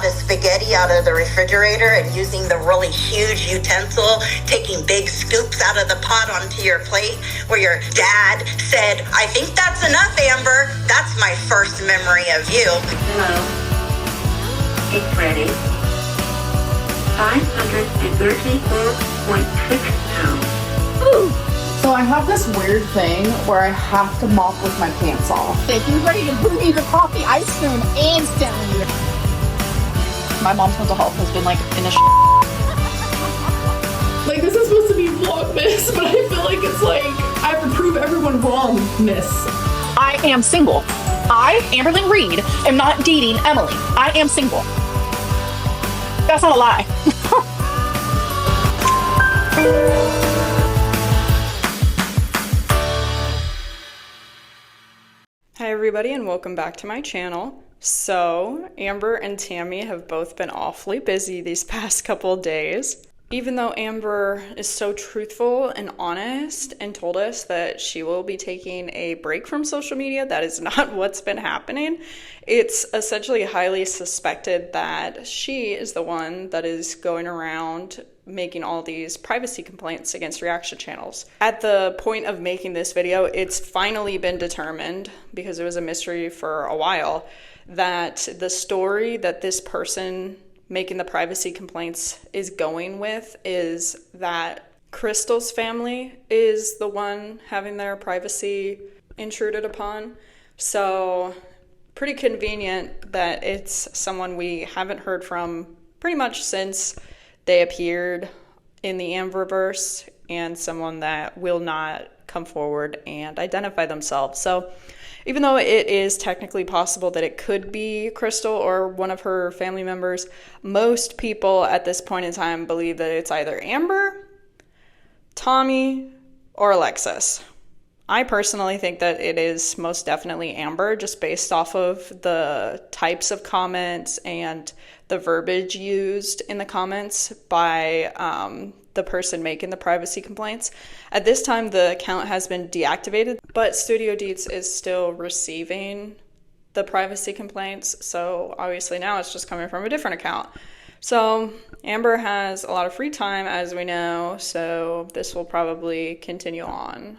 the spaghetti out of the refrigerator and using the really huge utensil, taking big scoops out of the pot onto your plate, where your dad said, "I think that's enough, Amber." That's my first memory of you. Hello. It's ready. 534.6 pounds. Ooh. So I have this weird thing where I have to mop with my pants off. If you're ready to bring me the coffee ice cream instantly. My mom's mental health has been like in a Like, this is supposed to be Vlogmas, but I feel like it's like I have to prove everyone wrong, miss. I am single. I, Amberlynn Reed, am not dating Emily. I am single. That's not a lie. Hi everybody and welcome back to my channel. So, Amber and Tammy have both been awfully busy these past couple of days. Even though Amber is so truthful and honest and told us that she will be taking a break from social media, that is not what's been happening. It's essentially highly suspected that she is the one that is going around making all these privacy complaints against reaction channels. At the point of making this video, it's finally been determined, because it was a mystery for a while, that the story that this person making the privacy complaints is going with is that Crystal's family is the one having their privacy intruded upon. So pretty convenient that it's someone we haven't heard from pretty much since they appeared in the Amberverse, and someone that will not come forward and identify themselves. So even though it is technically possible that it could be Crystal or one of her family members, most people at this point in time believe that it's either Amber, Tammie, or Alexis. I personally think that it is most definitely Amber, just based off of the types of comments and the verbiage used in the comments by the person making the privacy complaints. At this time, the account has been deactivated, but Studio Deets is still receiving the privacy complaints. So obviously now it's just coming from a different account. So Amber has a lot of free time, as we know, so this will probably continue on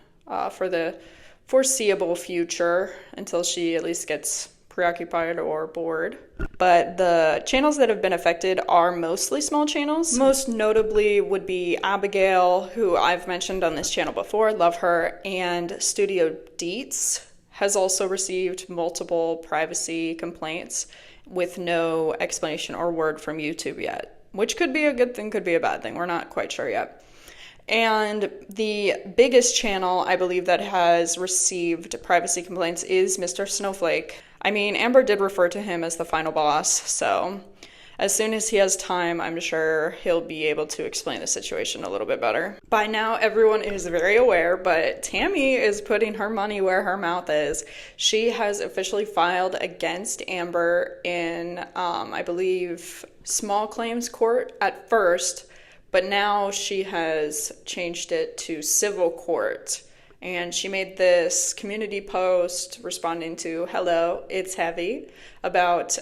for the foreseeable future until she at least gets preoccupied or bored. But the channels that have been affected are mostly small channels. Most notably would be Abigail, who I've mentioned on this channel before, love her, and Studio Deets has also received multiple privacy complaints with no explanation or word from YouTube yet, which could be a good thing, could be a bad thing. We're not quite sure yet. And the biggest channel, I believe, that has received privacy complaints is Mr. Snowflake. I mean, Amber did refer to him as the final boss, so as soon as he has time, I'm sure he'll be able to explain the situation a little bit better. By now, everyone is very aware, but Tammy is putting her money where her mouth is. She has officially filed against Amber in, I believe, small claims court at first, but now she has changed it to civil court. And she made this community post responding to "Hello, it's heavy," about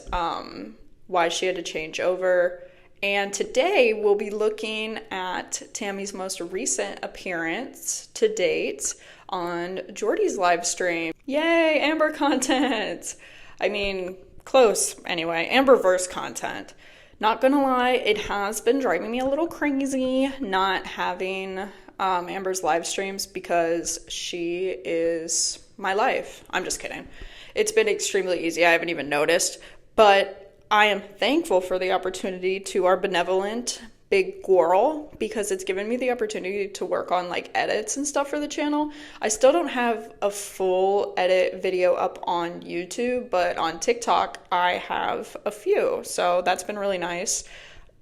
why she had to change over. And today we'll be looking at Tammy's most recent appearance to date on Jordy's live stream. Yay, Amber content! I mean, close anyway, Amberverse content. Not gonna lie, it has been driving me a little crazy not having Amber's live streams, because she is my life. I'm just kidding. It's been extremely easy. I haven't even noticed, but I am thankful for the opportunity to our benevolent big girl, because it's given me the opportunity to work on like edits and stuff for the channel. I still don't have a full edit video up on YouTube, but on TikTok I have a few, so that's been really nice.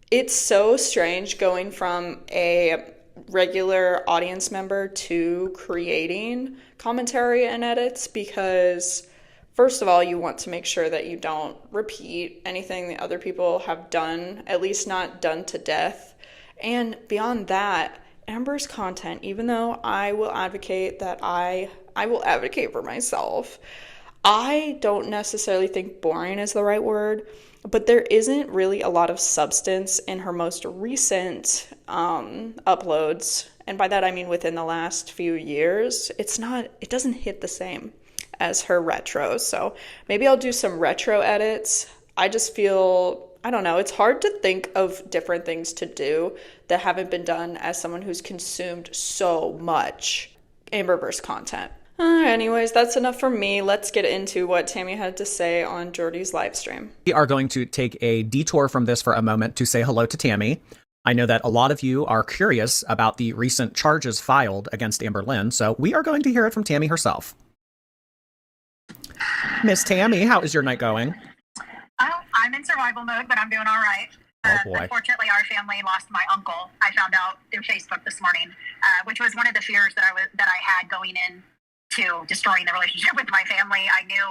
It's so strange going from a regular audience member to creating commentary and edits, because first of all, you want to make sure that you don't repeat anything that other people have done, at least not done to death. And beyond that, Amber's content, even though I will advocate that I will advocate for myself, I don't necessarily think boring is the right word. but there isn't really a lot of substance in her most recent uploads. And by that I mean within the last few years. It doesn't hit the same as her retros. So maybe I'll do some retro edits. I just feel, I don't know, it's hard to think of different things to do that haven't been done as someone who's consumed so much Amberverse content. Anyways, that's enough for me. Let's get into what Tammie had to say on Jordy's live stream. We are going to take a detour from this for a moment to say hello to Tammie. I know that a lot of you are curious about the recent charges filed against Amberlynn, so we are going to hear it from Tammie herself. Miss Tammie, how is your night going? Oh, I'm in survival mode, but I'm doing all right. Oh boy. Unfortunately, our family lost my uncle. I found out through Facebook this morning, which was one of the fears that I had going in to destroying the relationship with my family. I knew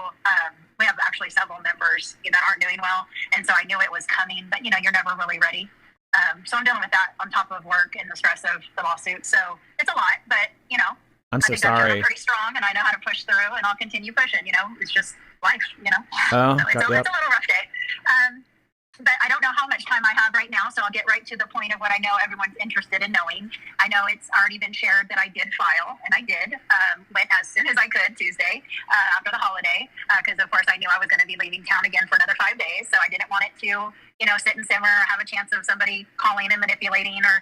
we have actually several members that aren't doing well, and so I knew it was coming. But you're never really ready. So I'm dealing with that on top of work and the stress of the lawsuit. So it's a lot, but I'm so I think sorry. I'm pretty strong, and I know how to push through, and I'll continue pushing. It's just life. Oh, so it's a little rough day. But I don't know how much time I have right now, so I'll get right to the point of what I know everyone's interested in knowing. I know it's already been shared that I did file, and I did. Went as soon as I could Tuesday after the holiday, because of course I knew I was going to be leaving town again for another 5 days, so I didn't want it to, sit and simmer, or have a chance of somebody calling and manipulating, or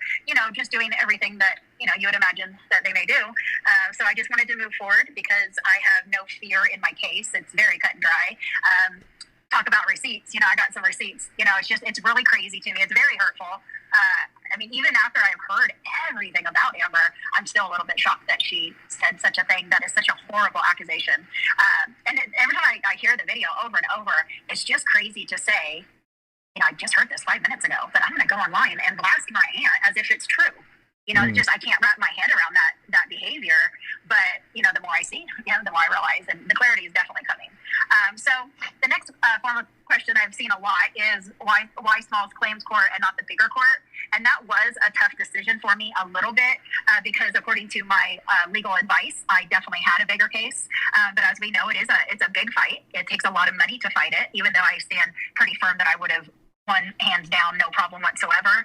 just doing everything that you would imagine that they may do. So I just wanted to move forward because I have no fear in my case. It's very cut and dry. Talk about receipts. I got some receipts. It's really crazy to me. It's very hurtful. Even after I've heard everything about Amber, I'm still a little bit shocked that she said such a thing. That is such a horrible accusation. Every time I hear the video over and over, it's just crazy to say, I just heard this 5 minutes ago, but I'm going to go online and blast my aunt as if it's true. I can't wrap my head around that behavior. But, the more I see, the more I realize, and the clarity is definitely coming. So the next form of question I've seen a lot is why small claims court and not the bigger court? And that was a tough decision for me a little bit because according to my legal advice, I definitely had a bigger case. But as we know, it's a big fight. It takes a lot of money to fight it, even though I stand pretty firm that I would have won hands down, no problem whatsoever.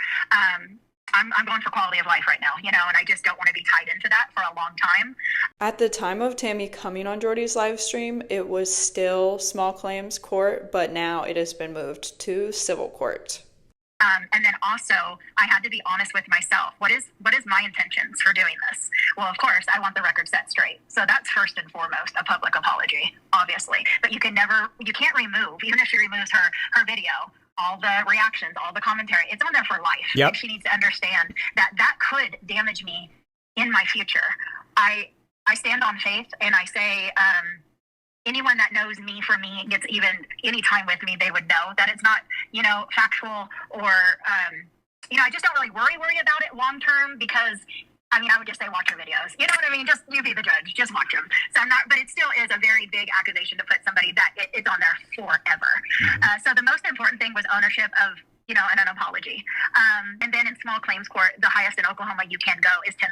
I'm going for quality of life right now, and I just don't want to be tied into that for a long time. At the time of Tammie coming on Jordy's live stream, it was still small claims court, but now it has been moved to civil court. And then also, I had to be honest with myself. What is my intentions for doing this? Well, of course, I want the record set straight. So that's first and foremost a public apology, obviously. But you can't remove, even if she removes her video, all the reactions, all the commentary. It's on there for life. Yep. She needs to understand that could damage me in my future. I stand on faith, and I say anyone that knows me for me gets even any time with me, they would know that it's not, factual or, I just don't really worry about it long term because I would just say watch your videos. You know what I mean? Just you be the judge. Just watch them. So but it still is a very big accusation to put somebody that it's on there forever. Mm-hmm. So the most important thing was ownership of, and an apology. And then in small claims court, the highest in Oklahoma you can go is $10,000.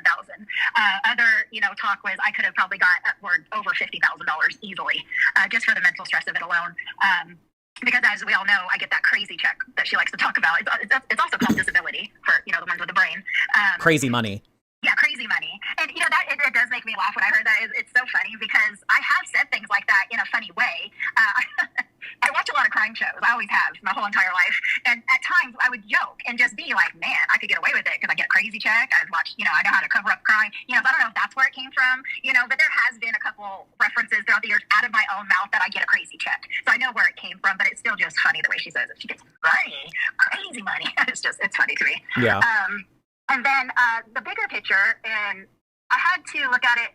Other, talk was I could have probably got upward over $50,000 easily, just for the mental stress of it alone. Because as we all know, I get that crazy check that she likes to talk about. It's also called disability for, the ones with the brain. Crazy money. Yeah, crazy money. And, that it does make me laugh when I heard that. It's so funny because I have said things like that in a funny way. I watch a lot of crime shows. I always have my whole entire life. And at times I would joke and just be like, man, I could get away with it because I get a crazy check. I've watched, I know how to cover up crime. So I don't know if that's where it came from, but there has been a couple references throughout the years out of my own mouth that I get a crazy check. So I know where it came from, but it's still just funny the way she says it. She gets money, crazy money. It's funny to me. Yeah. And then the bigger picture, and I had to look at it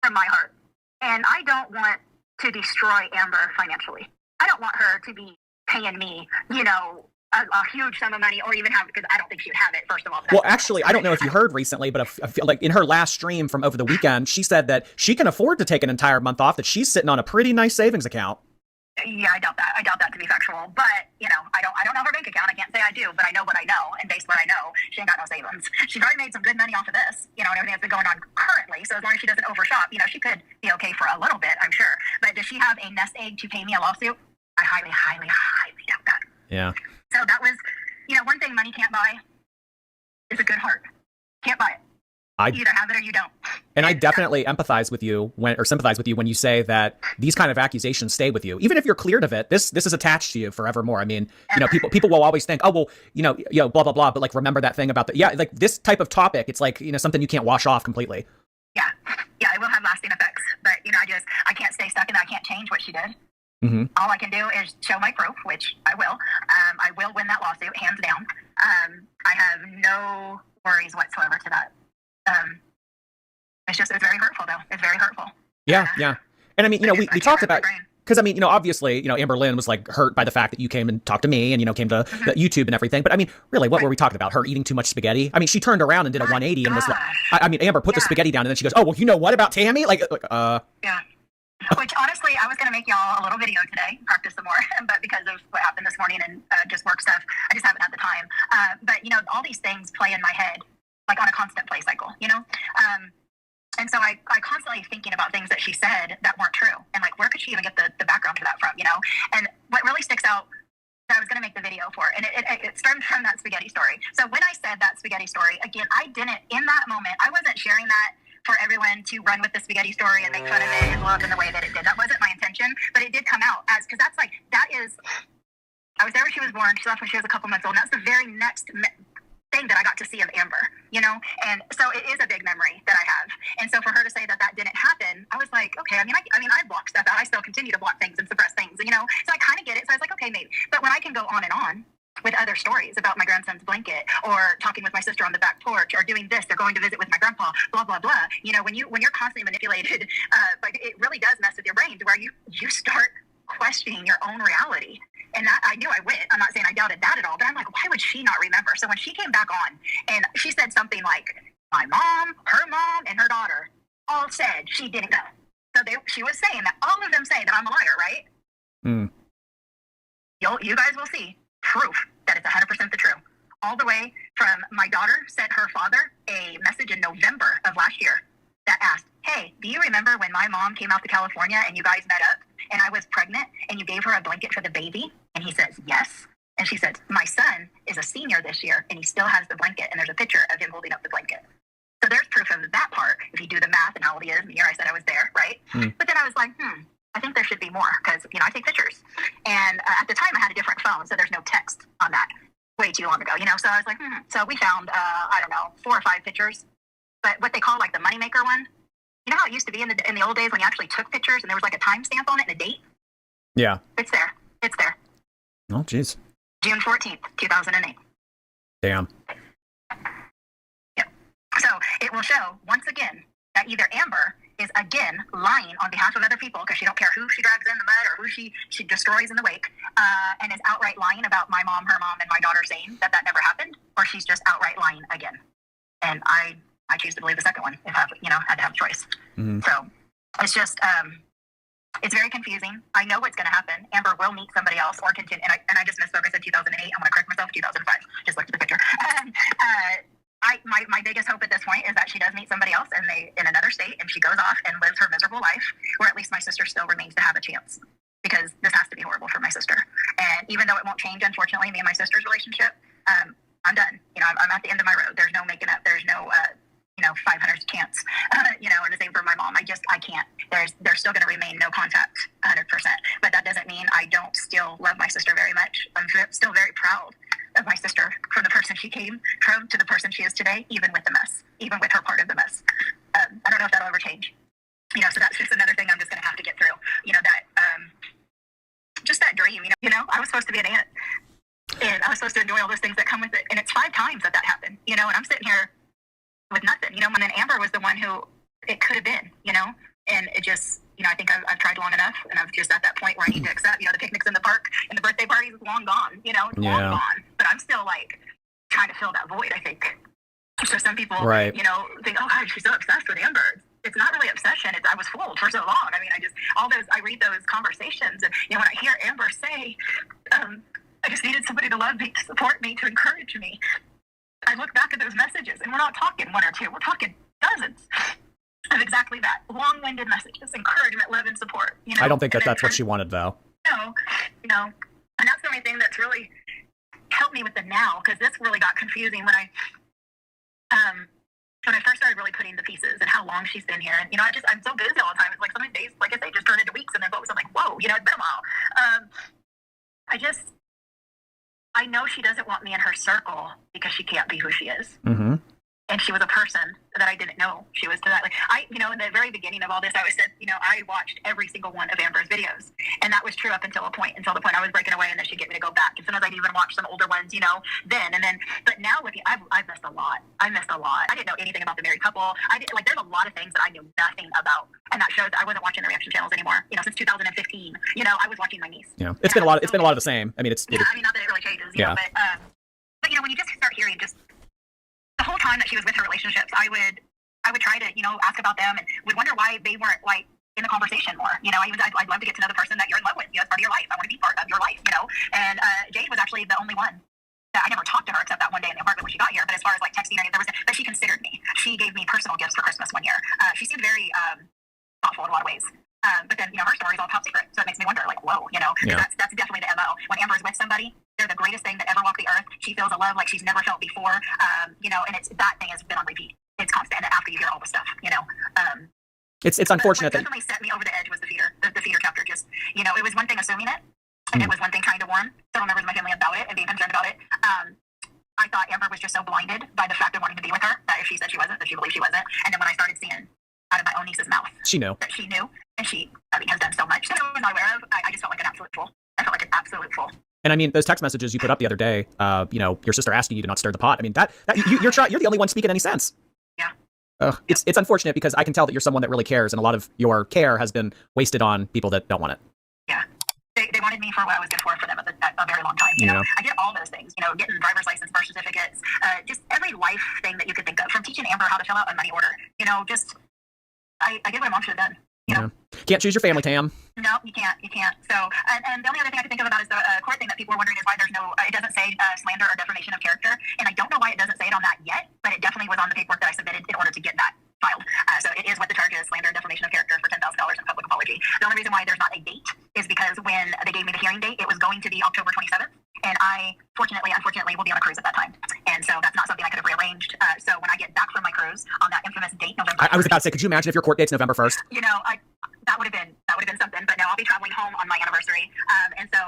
from my heart. And I don't want to destroy Amber financially. I don't want her to be paying me, a huge sum of money or even have, because I don't think she would have it, first of all. Well, actually, I don't know if you heard recently, but I feel like in her last stream from over the weekend, she said that she can afford to take an entire month off, that she's sitting on a pretty nice savings account. Yeah, I doubt that. I doubt that to be factual. But, I don't know her bank account. I can't say I do, but I know what I know. And based on what I know, she ain't got no savings. She's already made some good money off of this, and everything that's been going on currently. So as long as she doesn't overshop, she could be okay for a little bit, I'm sure. But does she have a nest egg to pay me a lawsuit? I highly, highly, highly doubt that. Yeah. So that was, one thing money can't buy is a good heart. Can't buy it. You either have it or you don't. And I definitely sympathize with you when you say that these kind of accusations stay with you, even if you're cleared of it. This is attached to you forevermore. I mean, people will always think, oh well, blah blah blah. But like, remember that thing about like this type of topic. It's like something you can't wash off completely. Yeah, it will have lasting effects. But I can't stay stuck in that. I can't change what she did. Mm-hmm. All I can do is show my proof, which I will. I will win that lawsuit, hands down. I have no worries whatsoever to that. It's very hurtful, though. It's very hurtful. Yeah. And I mean, we talked about, because I mean, obviously, Amberlynn was like hurt by the fact that you came and talked to me and, came to the YouTube and everything. But I mean, really, what were we talking about? Her eating too much spaghetti? I mean, she turned around and did a 180 and was like, I mean, Amber, put the spaghetti down. And then she goes, oh, well, you know what about Tammy? Yeah. Which honestly, I was going to make y'all a little video today, practice some more, but because of what happened this morning and just work stuff, I just haven't had the time. But all these things play in my head, like on a constant play cycle, and so I constantly thinking about things that she said that weren't true, and like, where could she even get the background to that from, And what really sticks out that I was going to make the video for, and it started from that spaghetti story. So when I said that spaghetti story, again, I didn't, in that moment, I wasn't sharing that for everyone to run with the spaghetti story and make fun of it and love in the way that it did. That wasn't my intention, but it did come out as, because I was there when she was born. She left when she was a couple months old. And that's the very next thing that I got to see of Amber, and so it is a big memory that I have. And so for her to say that didn't happen, I was like, okay. I mean, I block stuff out. I still continue to block things and suppress things, so I kind of get it. So I was like, okay, maybe. But when I can go on and on with other stories about my grandson's blanket, or talking with my sister on the back porch, or doing this, or going to visit with my grandpa, blah blah blah. When you're constantly manipulated, like, it really does mess with your brain to where you start questioning your own reality. And that, I knew I would. I'm not saying I doubted that at all, but I'm like, why would she not remember? So when she came back on and she said something like, my mom, and her daughter all said she didn't go. So she was saying that all of them say that I'm a liar, right? Mm. You guys will see proof that it's 100% the truth. All the way from my daughter sent her father a message in November of last year that asked, hey, do you remember when my mom came out to California and you guys met up and I was pregnant and you gave her a blanket for the baby? And he says, yes. And she says, my son is a senior this year and he still has the blanket, and there's a picture of him holding up the blanket. So there's proof of that part. If you do the math and how old he is, and here I said I was there, right? But then I was like, I think there should be more, because, I take pictures. And at the time I had a different phone, so there's no text on that, way too long ago, So I was like, So we found, 4 or 5 pictures. But what they call like the moneymaker one, how it used to be in the old days when you actually took pictures and there was like a timestamp on it and a date? Yeah. It's there. Oh, jeez. June 14th, 2008. Damn. Yep. So it will show, once again, that either Amber is again lying on behalf of other people, because she don't care who she drags in the mud or who she destroys in the wake, and is outright lying about my mom, her mom, and my daughter saying that never happened, or she's just outright lying again. And I choose to believe the second one if I, had to have a choice. Mm-hmm. So it's just, it's very confusing. I know what's going to happen. Amber will meet somebody else or continue. And I just misspoke. I said 2008. I'm going to correct myself. 2005. Just looked at the picture. My biggest hope at this point is that she does meet somebody else in another state, and she goes off and lives her miserable life, or at least my sister still remains to have a chance, because this has to be horrible for my sister. And even though it won't change, unfortunately, me and my sister's relationship, I'm done. I'm at the end of my road. There's no making up. There's no, 500 chance, or the same for my mom. I can't. There's still going to remain no contact 100%. But that doesn't mean I don't still love my sister very much. I'm still very proud of my sister for the person she came from to the person she is today, even with the mess, even with her part of the mess. I don't know if that'll ever change. So that's just another thing I'm just going to have to get through. Just that dream, I was supposed to be an aunt, and I was supposed to enjoy all those things that come with it. And it's 5 times that happened, and I'm sitting here with nothing, and then Amber was the one who it could have been, and it just, I think I've tried long enough, and I'm just at that point where I need to accept, the picnics in the park and the birthday parties is long gone, it's long gone, but I'm still like trying to fill that void, I think. So some people, right. Think, oh God, she's so obsessed with Amber. It's not really obsession. I was fooled for so long. I mean, I read those conversations, and when I hear Amber say, I just needed somebody to love me, to support me, to encourage me. I look back at those messages, and we're not talking 1 or 2. We're talking dozens of exactly that. Long-winded messages, encouragement, love, and support. I don't think that's what she wanted, though. No. And that's the only thing thing that's really helped me with the now, because this really got confusing when I first started really putting the pieces and how long she's been here. And, I'm so busy all the time. It's like some of the days, like I say, just turn into weeks, and then I'm like, whoa, it's been a while. I know she doesn't want me in her circle because she can't be who she is. Mm-hmm. And she was a person that I didn't know she was to that. Like in the very beginning of all this, I always said, I watched every single one of Amber's videos. And that was true up until the point I was breaking away, and then she'd get me to go back. And sometimes I'd even watch some older ones, but now with you, I've missed a lot. I didn't know anything about the married couple. There's a lot of things that I knew nothing about. And that shows that I wasn't watching the reaction channels anymore. Since 2015, I was watching my niece. Yeah. It's been a lot of the same. I mean, not that it really changes, but when you just start hearing just the whole time that she was with her relationships, I would try to, ask about them, and would wonder why they weren't in the conversation more. I'd love to get to know the person that you're in love with. It's part of your life. I want to be part of your life, And Jade was actually the only one that I never talked to her except that one day in the apartment when she got here. But as far as texting or anything, but she considered me. She gave me personal gifts for Christmas one year. She seemed very thoughtful in a lot of ways. But then, her story is all top secret. So it makes me wonder, whoa, that's definitely the MO. When Amber's with somebody, they're the greatest thing that ever walked the earth. She feels a love like she's never felt before. And that thing has been on repeat. It's constant. And after you hear all the stuff, It's unfortunate that definitely set me over the edge was the feeder chapter. Just, it was one thing assuming it, and it was one thing trying to warn several members of my family about it and being concerned about it. I thought Amber was just so blinded by the fact of wanting to be with her that if she said she wasn't, that she believed she wasn't. And then when I started seeing out of my own niece's mouth, she knew that she knew, and she, has done so much that I was not aware of. I just felt like an absolute fool. I felt like an absolute fool. And I mean, those text messages you put up the other day, your sister asking you to not stir the pot. I mean, you're the only one speaking any sense. Yeah. It's unfortunate because I can tell that you're someone that really cares, and a lot of your care has been wasted on people that don't want it. Yeah. They wanted me for what I was good for them at a very long time. I did all those things, getting driver's license, birth certificates, just every life thing that you could think of, from teaching Amber how to fill out a money order. I did what my mom should have done. Yeah. Can't choose your family, Tam. No, you can't. So, and the only other thing I can think of about is the court thing that people were wondering is why there's no, it doesn't say slander or defamation of character. And I don't know why it doesn't say it on that yet, but it definitely was on the paperwork that I submitted in order to get that filed. So it is what the charge is, slander and defamation of character for $10,000 in public apology. The only reason why there's not a date is because when they gave me the hearing date, it was going to be October 27th. And I, unfortunately, will be on a cruise at that time. And so that's not something I could have rearranged. So when I get back from my cruise on that infamous date, November 1st, I was about to say, could you imagine if your court date's November 1st? That would have been something. But no, I'll be traveling home on my anniversary. And so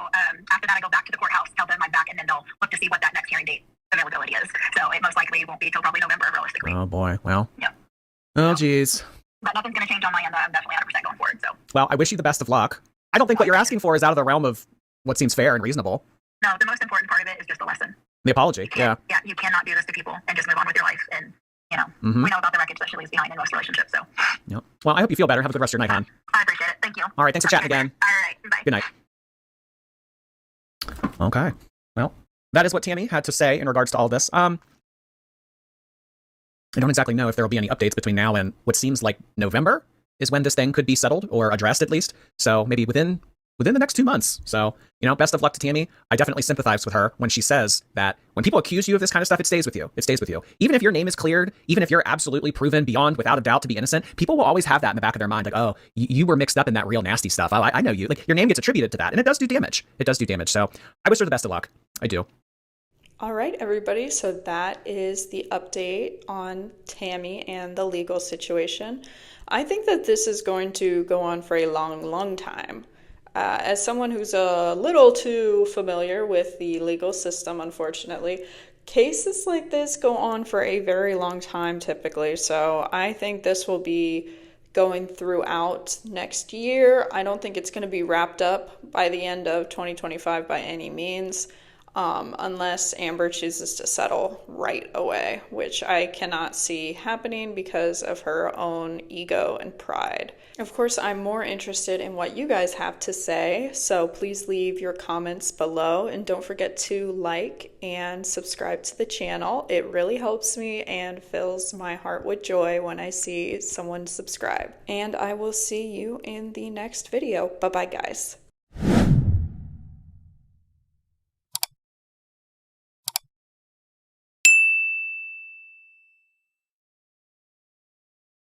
after that, I go back to the courthouse, tell them I'm back, and then they'll look to see what that next hearing date availability is. So it most likely won't be until probably November, realistically. Oh, boy. Well. Yeah. Oh, geez. But nothing's going to change on my end. I'm definitely 100% going forward. So. Well, I wish you the best of luck. I don't think what you're asking for is out of the realm of what seems fair and reasonable. No, the most important part of it is just a lesson. The apology, yeah. Yeah, you cannot do this to people and just move on with your life. And, we know about the wreckage that she leaves behind in most relationships. So. Yep. Well, I hope you feel better. Have a good rest of your night, hon. I appreciate it. Thank you. All right, thanks for chatting again. All right, bye. Good night. Okay. Well, that is what Tammy had to say in regards to all this. I don't exactly know if there will be any updates between now and what seems like November is when this thing could be settled or addressed at least. So maybe within the next 2 months. So, best of luck to Tammy. I definitely sympathize with her when she says that when people accuse you of this kind of stuff, it stays with you. It stays with you. Even if your name is cleared, even if you're absolutely proven beyond, without a doubt, to be innocent, people will always have that in the back of their mind. Like, oh, you were mixed up in that real nasty stuff. Oh, I know you. Like, your name gets attributed to that. And it does do damage. It does do damage. So I wish her the best of luck. I do. All right, everybody. So that is the update on Tammy and the legal situation. I think that this is going to go on for a long, long time. As someone who's a little too familiar with the legal system, unfortunately, cases like this go on for a very long time typically. So I think this will be going throughout next year. I don't think it's going to be wrapped up by the end of 2025 by any means. Unless Amber chooses to settle right away, which I cannot see happening because of her own ego and pride. Of course, I'm more interested in what you guys have to say, so please leave your comments below, and don't forget to like and subscribe to the channel. It really helps me and fills my heart with joy when I see someone subscribe. And I will see you in the next video. Bye-bye, guys.